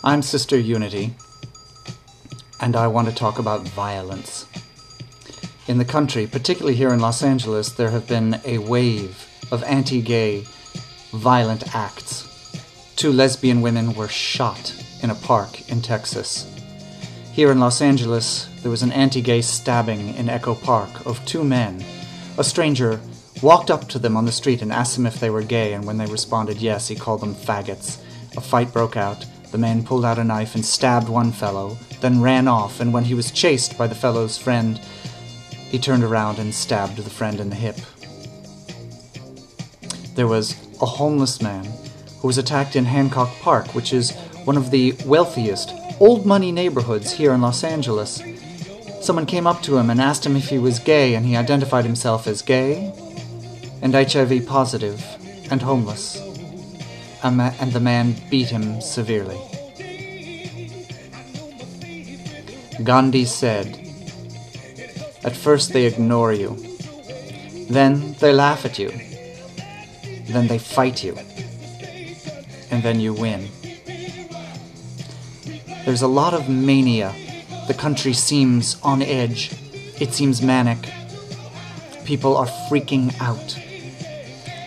I'm Sister Unity, and I want to talk about violence. In the country, particularly here in Los Angeles, there have been a wave of anti-gay violent acts. 2 lesbian women were shot in a park in Texas. Here in Los Angeles, there was an anti-gay stabbing in Echo Park of 2 men. A stranger walked up to them on the street and asked them if they were gay, and when they responded yes, he called them faggots. A fight broke out. The man pulled out a knife and stabbed one fellow, then ran off, and when he was chased by the fellow's friend, he turned around and stabbed the friend in the hip. There was a homeless man who was attacked in Hancock Park, which is one of the wealthiest, old-money neighborhoods here in Los Angeles. Someone came up to him and asked him if he was gay, and he identified himself as gay and HIV positive and homeless. And the man beat him severely. Gandhi said, "At first they ignore you, then they laugh at you, then they fight you, and then you win." There's a lot of mania. The country seems on edge. It seems manic. People are freaking out.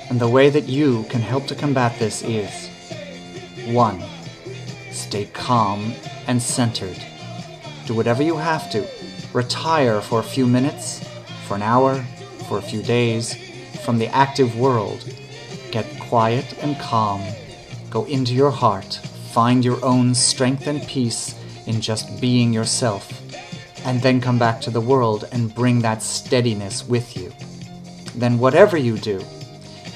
And the way that you can help to combat this is 1. Stay calm and centered. Do whatever you have to. Retire for a few minutes, for an hour, for a few days from the active world. Get quiet and calm. Go into your heart. Find your own strength and peace in just being yourself. And then come back to the world and bring that steadiness with you. Then whatever you do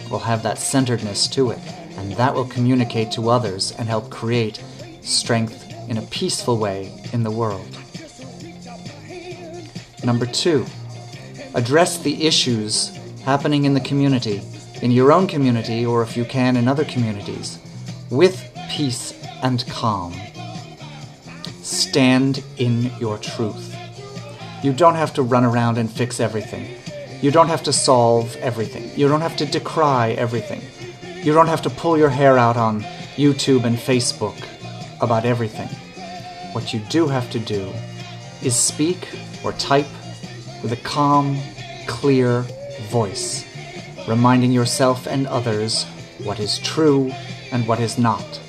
will have that centeredness to it, and that will communicate to others and help create strength in a peaceful way in the world. Number 2, address the issues happening in the community, in your own community, or if you can, in other communities, with peace and calm. Stand in your truth. You don't have to run around and fix everything. You don't have to solve everything. You don't have to decry everything. You don't have to pull your hair out on YouTube and Facebook about everything. What you do have to do is speak or type with a calm, clear voice, reminding yourself and others what is true and what is not,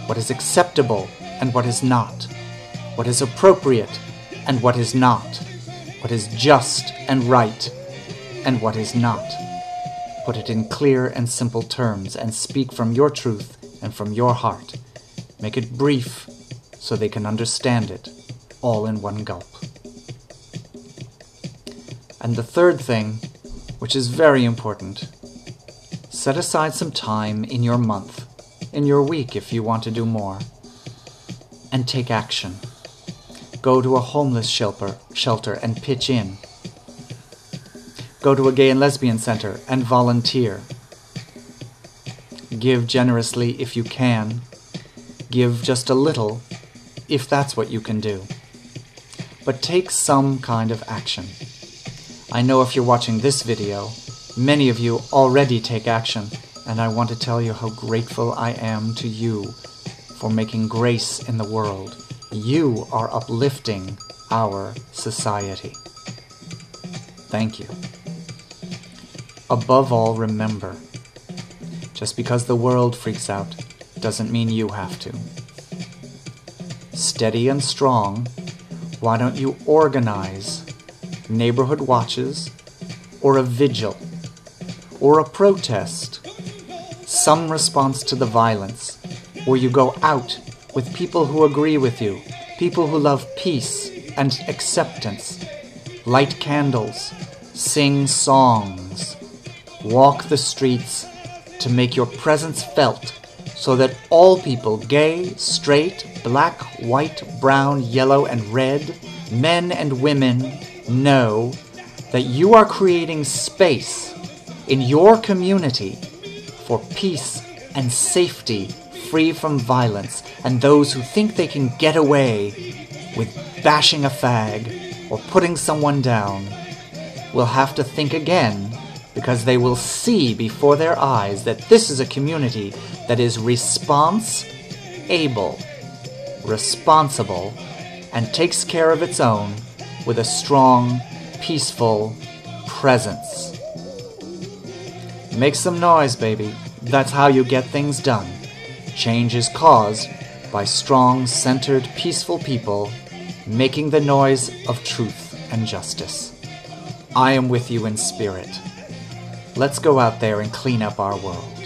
what is acceptable and what is not, what is appropriate and what is not, what is just and right and what is not. Put it in clear and simple terms and speak from your truth and from your heart. Make it brief so they can understand it, all in one gulp. And the third thing, which is very important, set aside some time in your month, in your week if you want to do more, and take action. Go to a homeless shelter and pitch in. Go to a gay and lesbian center and volunteer. Give generously if you can. Give just a little if that's what you can do. But take some kind of action. I know if you're watching this video, many of you already take action, and I want to tell you how grateful I am to you for making grace in the world. You are uplifting our society. Thank you. Above all, remember, just because the world freaks out doesn't mean you have to. Steady and strong, why don't you organize neighborhood watches, or a vigil, or a protest, some response to the violence, where you go out with people who agree with you, people who love peace and acceptance, light candles, sing songs, walk the streets to make your presence felt so that all people, gay, straight, black, white, brown, yellow, and red, men and women, know that you are creating space in your community for peace and safety, free from violence, and those who think they can get away with bashing a fag or putting someone down will have to think again, because they will see before their eyes that this is a community that is response-able. responsible, and takes care of its own with a strong, peaceful presence. Make some noise, baby. That's how you get things done. Change is caused by strong, centered, peaceful people making the noise of truth and justice. I am with you in spirit. Let's go out there and clean up our world.